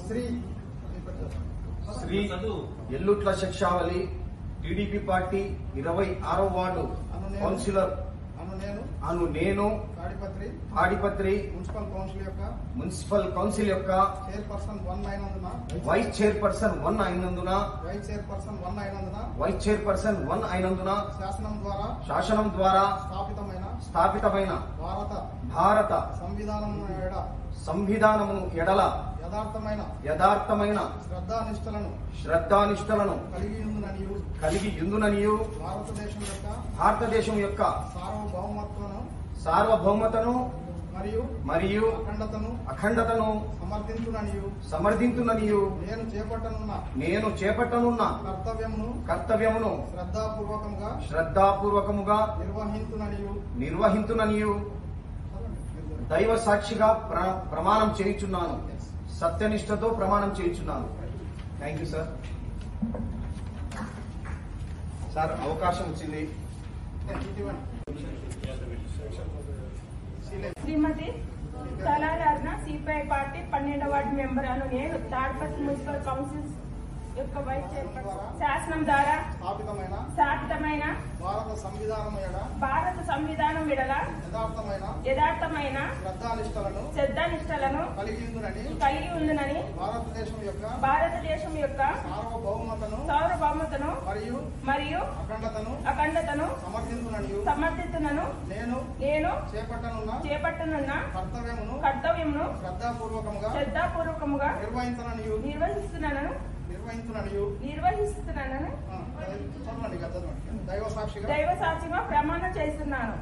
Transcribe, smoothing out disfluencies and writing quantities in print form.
Shri Ellutla శిక్షావళి TDP party 26వ ward councillor అను నేను Tadipatri municipal council యొక్క vice chairperson 1 అయినందున శాసనం ద్వారా స్థాపితమైన భారత సంవిధానమును ఎడల యథార్థమైన శ్రద్ధానిష్టలను కలిగి యుందుననియు భారతదేశం యొక్క సార్వభౌమతను మరియు అఖండతను సమర్థించుననియు నేను చేపట్టనున్న కర్తవ్యమును శ్రద్ధాపూర్వకముగా నిర్వహించుననియు దైవ సాక్షిగా ప్రమాణం చేయుచున్నాను. సత్యనిష్టతో ప్రమాణం చేయుచున్నాను. Thank you sir. సార్ అవకాశం వచ్చింది. శ్రీమతి తలారాజన సిపిఐ పార్టీ 12వ వార్డు మెంబర్ అను నేను తాడిపత్రి మున్సిపల్ కౌన్సిల్ యొక్క వైస్ చైర్పర్సన్ శాసనం ద్వారా స్థాపితమైన భారత సంవిధానం ఎడల యథార్థమైన శ్రద్ధానిష్టలను కలిగి ఉందని భారతదేశం యొక్క సార్వభౌమతను మరియు అఖండతను సమర్థించునను నేను చేపట్టనున్న కర్తవ్యమును శ్రద్ధాపూర్వకముగా నిర్వహిస్తున్నానని దైవ సాక్షిగా ప్రమాణం చేస్తున్నాను.